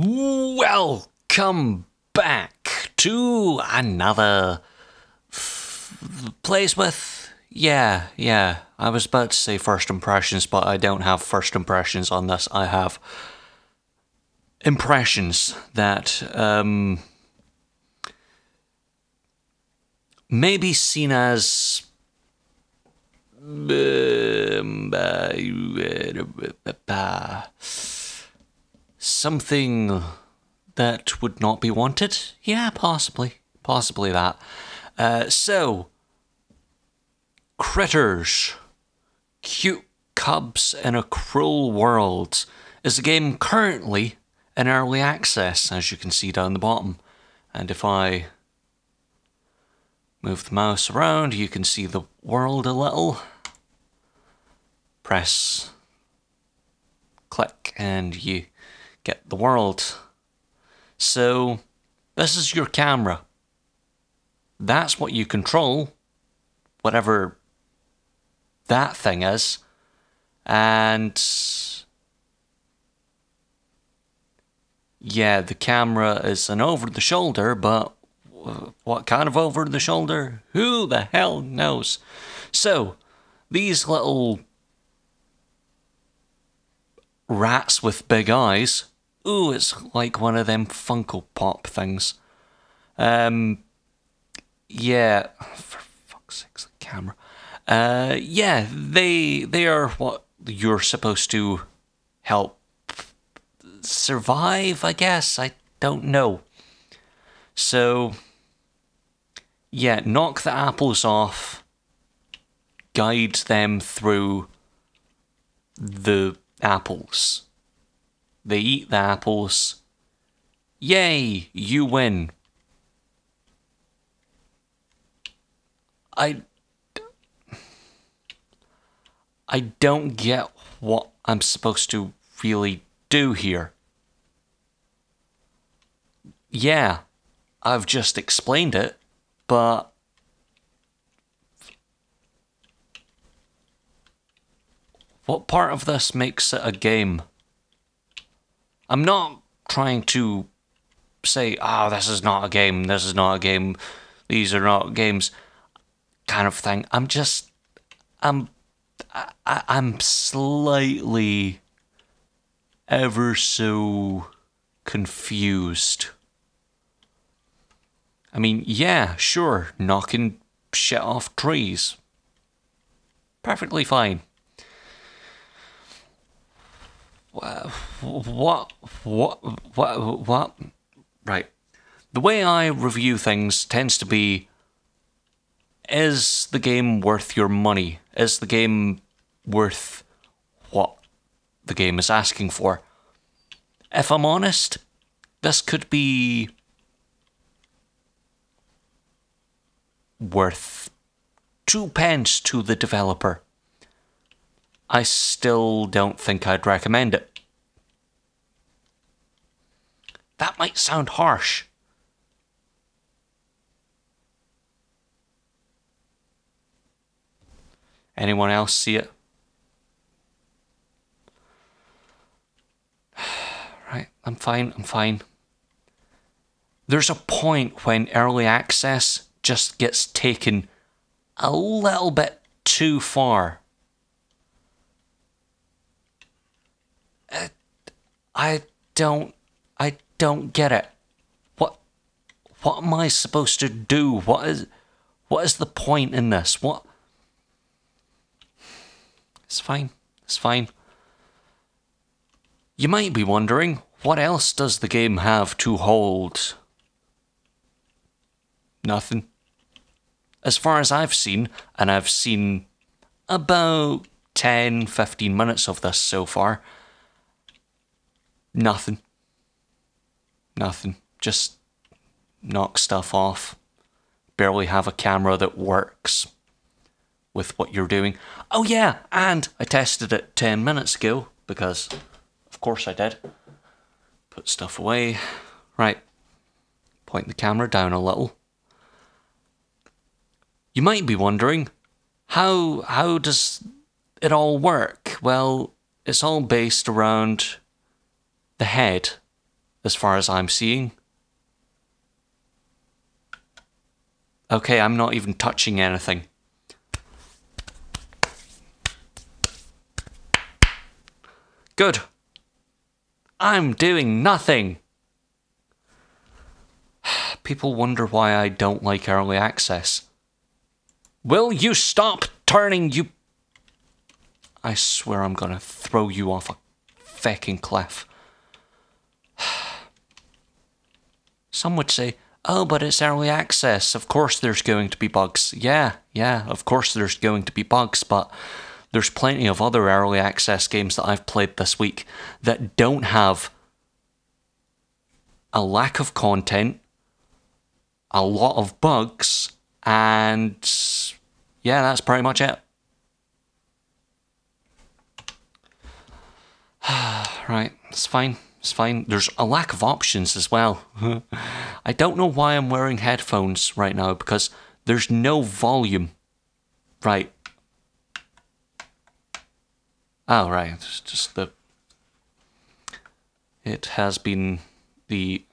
Welcome back to another Plays With. Yeah. I was about to say first impressions, but I don't have first impressions on this. I have impressions that may be seen as something that would not be wanted. Yeah, possibly that. So, Critters, Cute Cubs in a Cruel World is a game currently in early access, as you can see down the bottom. And if I move the mouse around, you can see the world a little. Press click and you get the world. So this is your camera. That's what you control, whatever that thing is. And yeah, the camera is an over the shoulder, but what kind of over the shoulder? Who the hell knows? So these little rats with big eyes. Ooh, it's like one of them Funko Pop things. Yeah, for fuck's sake, the camera. Yeah, they are what you're supposed to help survive, I guess. I don't know. So, yeah, knock the apples off, guide them through the apples. They eat the apples. Yay, you win. I don't get what I'm supposed to really do here. Yeah, I've just explained it, but what part of this makes it a game? I'm not trying to say, this is not a game, this is not a game, these are not games, kind of thing. I'm slightly ever so confused. I mean, yeah, sure, knocking shit off trees. Perfectly fine. What? Right. The way I review things tends to be, is the game worth your money? Is the game worth what the game is asking for? If I'm honest, this could be worth 2p to the developer. I still don't think I'd recommend it. That might sound harsh. Anyone else see it? Right, I'm fine. There's a point when early access just gets taken a little bit too far. I don't get it. What am I supposed to do? What is the point in this? What? It's fine. You might be wondering, what else does the game have to hold? Nothing. As far as I've seen, and I've seen about 10-15 minutes of this so far, nothing. Just knock stuff off. Barely have a camera that works with what you're doing. Oh yeah, and I tested it 10 minutes ago, because of course I did. Put stuff away. Right. Point the camera down a little. You might be wondering, how does it all work? Well, it's all based around the head as far as I'm seeing. Okay, I'm not even touching anything. Good. I'm doing nothing. People wonder why I don't like early access. Will you stop turning, you... I swear I'm gonna throw you off a fecking cliff. Some would say, oh, but it's early access. Of course there's going to be bugs. Yeah, of course there's going to be bugs, but there's plenty of other early access games that I've played this week that don't have a lack of content, a lot of bugs, and yeah, that's pretty much it. Right, it's fine. It's fine. There's a lack of options as well. I don't know why I'm wearing headphones right now, because there's no volume. Right. Oh, right. It's just the... It has been the...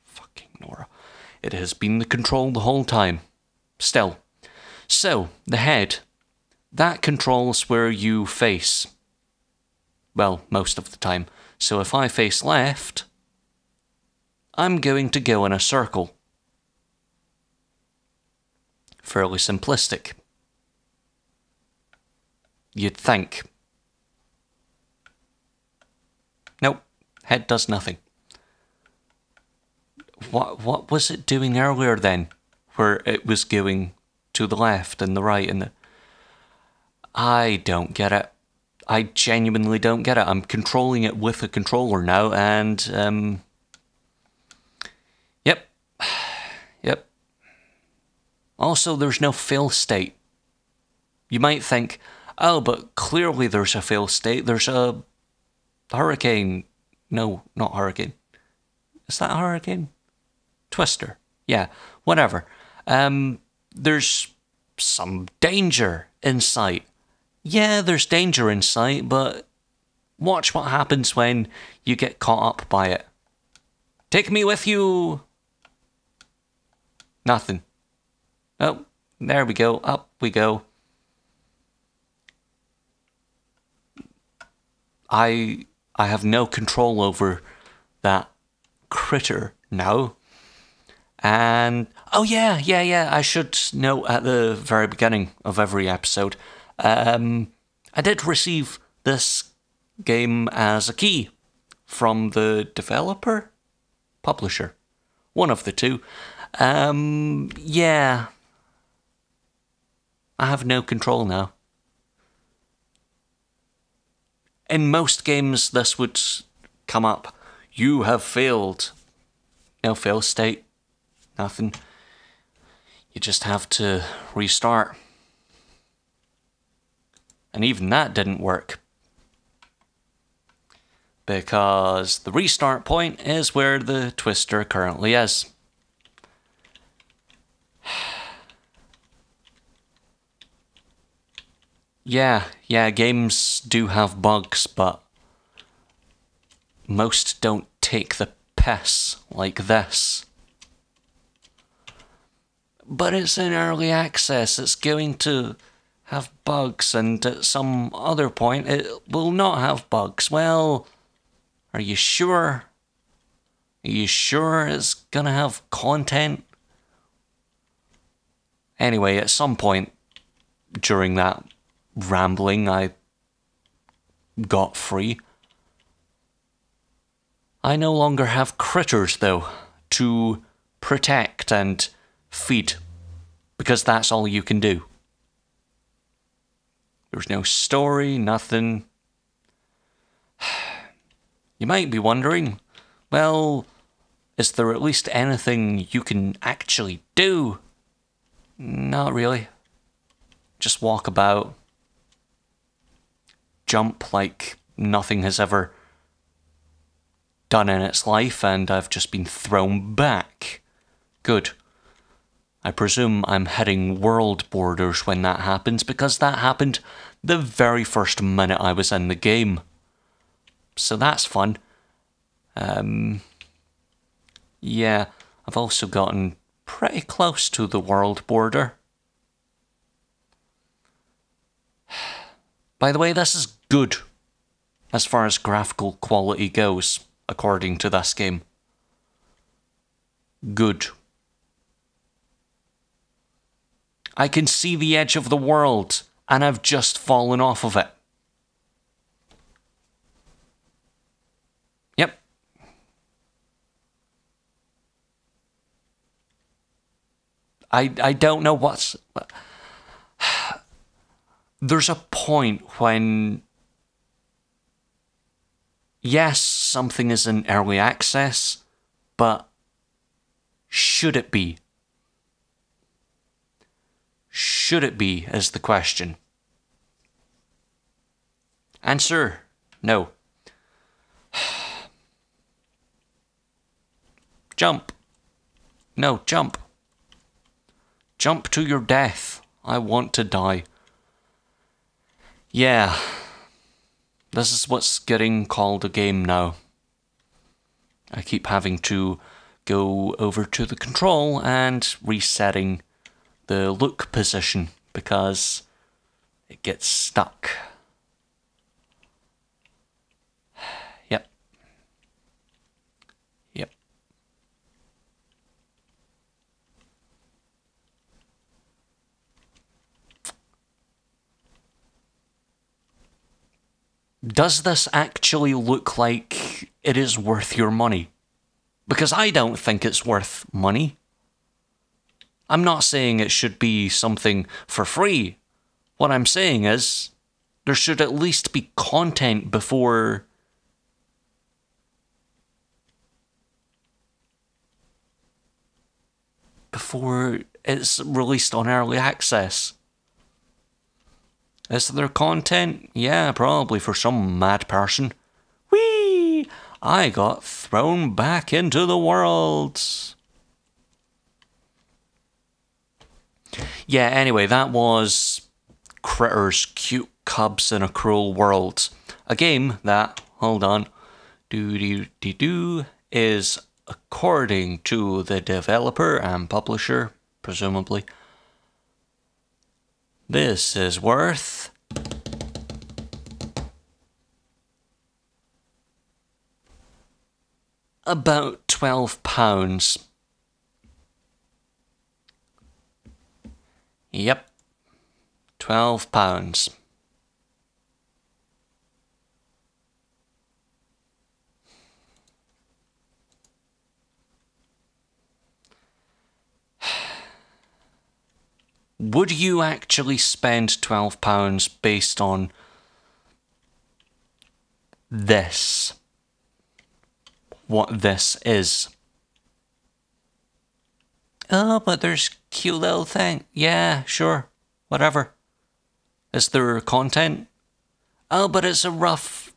Fucking Nora. It has been the control the whole time. Still. So, the head. That controls where you face. Well, most of the time. So if I face left, I'm going to go in a circle. Fairly simplistic. You'd think. Nope, head does nothing. What was it doing earlier then? Where it was going to the left and the right and the... I don't get it. I genuinely don't get it. I'm controlling it with a controller now, and, Yep. Also, there's no fail state. You might think, oh, but clearly there's a fail state. There's a hurricane. No, not hurricane. Is that a hurricane? Twister. Yeah, whatever. There's some danger in sight. Yeah, there's danger in sight, but watch what happens when you get caught up by it. Take me with you! Nothing. Oh, there we go. Up we go. I have no control over that critter now. And... oh yeah, I should note at the very beginning of every episode... I did receive this game as a key from the developer? Publisher. One of the two. Yeah. I have no control now. In most games, this would come up. You have failed. No fail state. Nothing. You just have to restart. And even that didn't work. Because the restart point is where the twister currently is. Yeah, games do have bugs, but most don't take the piss like this. But it's in early access, it's going to have bugs, and at some other point it will not have bugs. Well, are you sure? Are you sure it's gonna have content? Anyway, at some point during that rambling, I got free. I no longer have critters, though, to protect and feed, because that's all you can do. There's no story, nothing. You might be wondering, well, is there at least anything you can actually do? Not really. Just walk about. Jump like nothing has ever done in its life, and I've just been thrown back. Good. I presume I'm hitting world borders when that happens, because that happened the very first minute I was in the game. So that's fun. Yeah, I've also gotten pretty close to the world border. By the way, this is good as far as graphical quality goes, according to this game. Good. I can see the edge of the world, and I've just fallen off of it. Yep. I don't know what's... There's a point when... Yes, something is in early access, but should it be? Should it be, is the question. Answer, no. Jump. No, jump. Jump to your death. I want to die. Yeah. This is what's getting called a game now. I keep having to go over to the control and resetting the look position because it gets stuck. Yep. Yep. Does this actually look like it is worth your money? Because I don't think it's worth money. I'm not saying it should be something for free. What I'm saying is, there should at least be content before... before it's released on early access. Is there content? Yeah, probably for some mad person. Whee! I got thrown back into the world. Yeah, anyway, that was Critters, Cute Cubs in a Cruel World. A game that, hold on, is, according to the developer and publisher, presumably, this is worth about £12. Yep, £12. Would you actually spend £12 based on this? What this is? Oh, but there's cute little thing. Yeah, sure. Whatever. Is there content? Oh, but it's a rough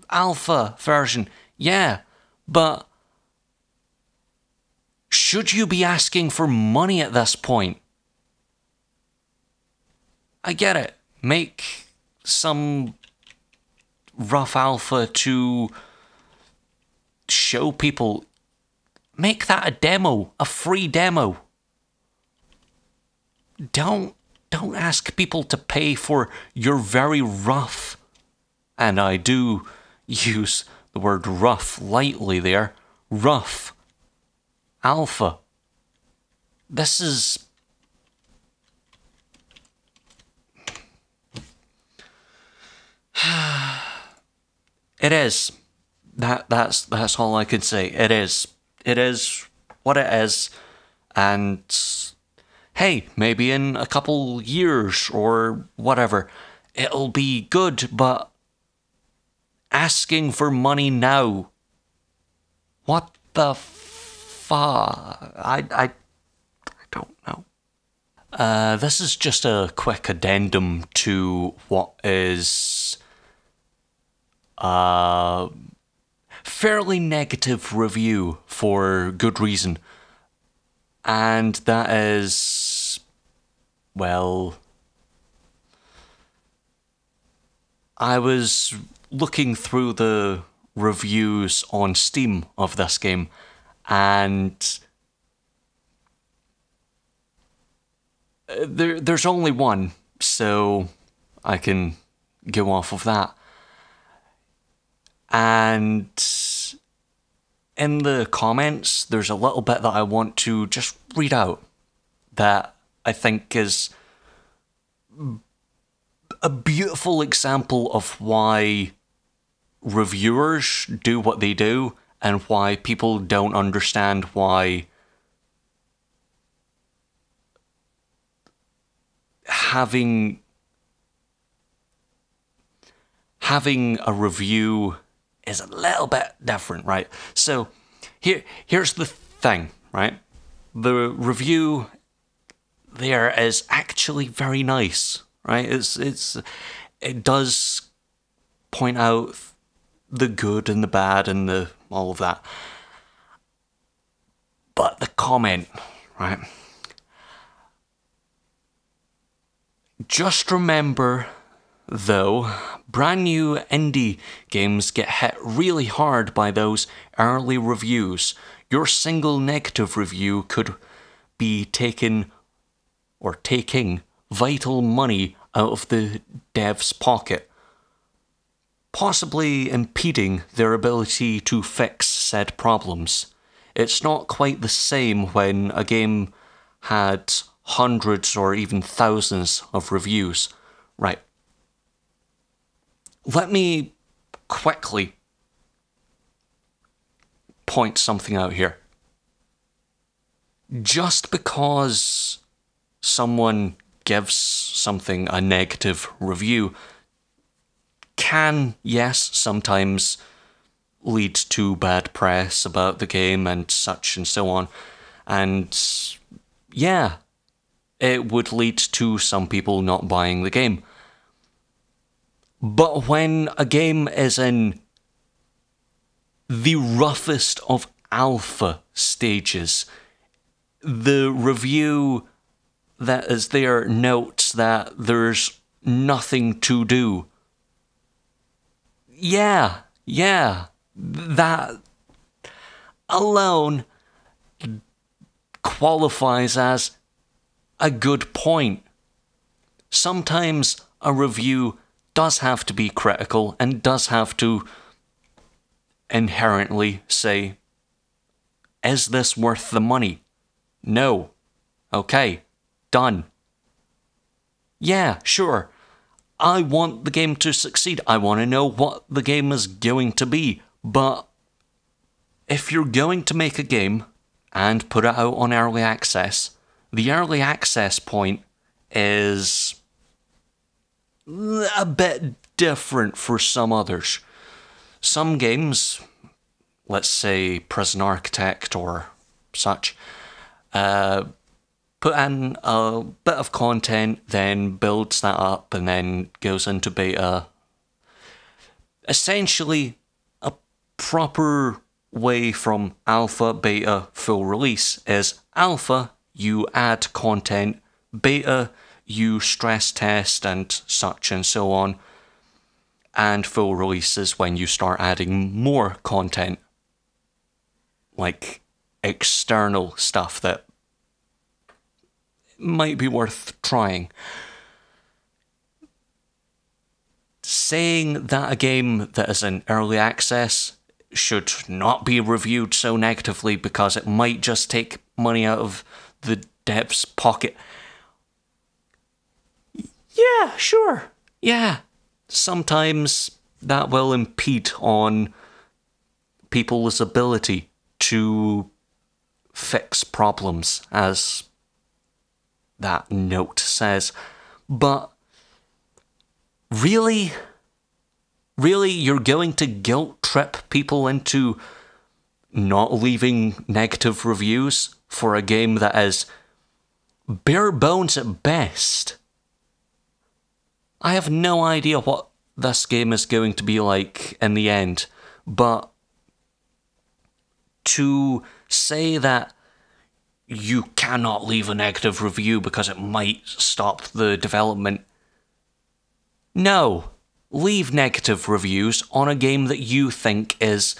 alpha version. Yeah, but should you be asking for money at this point? I get it. Make some rough alpha to show people. Make that a demo, a free demo. Don't ask people to pay for your very rough, and I do use the word rough lightly there, rough alpha. This is... It is. That's all I could say. It is. It is what it is. And hey, maybe in a couple years or whatever, it'll be good, but asking for money now. What the fuck? I don't know. This is just a quick addendum to what is a fairly negative review for good reason. And that is, well, I was looking through the reviews on Steam of this game, and there's only one, so I can go off of that. And in the comments, there's a little bit that I want to just read out that I think is a beautiful example of why reviewers do what they do and why people don't understand why having a review is a little bit different, right? So here's the thing, right? The review there is actually very nice, right? It does point out the good and the bad and the all of that. But the comment, right? Just remember, though, brand new indie games get hit really hard by those early reviews. Your single negative review could be taking vital money out of the dev's pocket, possibly impeding their ability to fix said problems. It's not quite the same when a game had hundreds or even thousands of reviews. Right. Let me quickly point something out here. Just because someone gives something a negative review can, yes, sometimes lead to bad press about the game and such and so on. And yeah, it would lead to some people not buying the game. But when a game is in the roughest of alpha stages, the review that is there notes that there's nothing to do. Yeah, that alone qualifies as a good point. Sometimes a review does have to be critical and does have to inherently say, is this worth the money? No. Okay. Done. Yeah, sure. I want the game to succeed. I want to know what the game is going to be. But if you're going to make a game and put it out on early access, the early access point is a bit different for some others. Some games, let's say Prison Architect or such, put in a bit of content, then builds that up, and then goes into beta. Essentially, a proper way from alpha, beta, full release is alpha, you add content, beta, you stress test and such and so on, and full release is when you start adding more content, like external stuff that might be worth trying. Saying that a game that is in early access should not be reviewed so negatively because it might just take money out of the dev's pocket. Yeah, sure. Yeah. Sometimes that will impede on people's ability to fix problems, as that note says. But really, you're going to guilt trip people into not leaving negative reviews for a game that is bare bones at best? I have no idea what this game is going to be like in the end, but to say that you cannot leave a negative review because it might stop the development, no. leave negative reviews on a game that you think is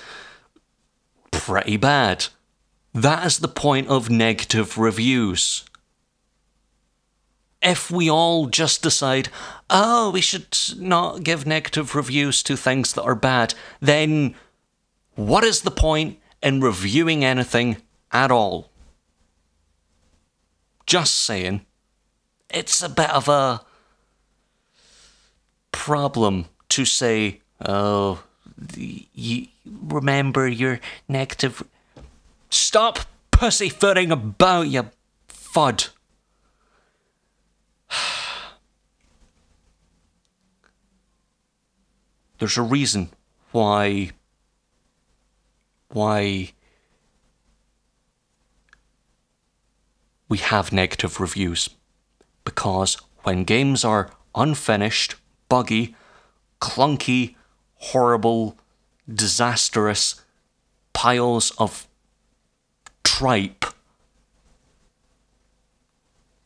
pretty bad. That is the point of negative reviews. If we all just decide, oh, we should not give negative reviews to things that are bad, then what is the point in reviewing anything at all? Just saying. It's a bit of a problem to say, oh, you remember your negative... Stop pussyfooting about, you fud. There's a reason why we have negative reviews. Because when games are unfinished, buggy, clunky, horrible, disastrous piles of tripe,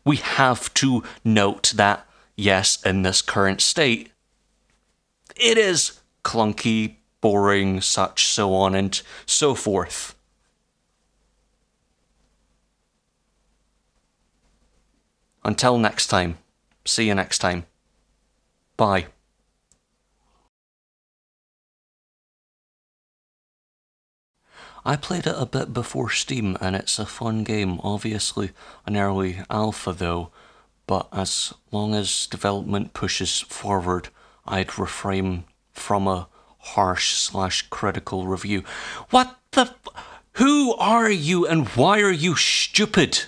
we have to note that, yes, in this current state, it is clunky, boring, such, so on and so forth. Until next time. See you next time. Bye. I played it a bit before Steam and it's a fun game, obviously an early alpha though, but as long as development pushes forward, I'd refrain from a harsh/critical review. What the... Who are you and why are you stupid?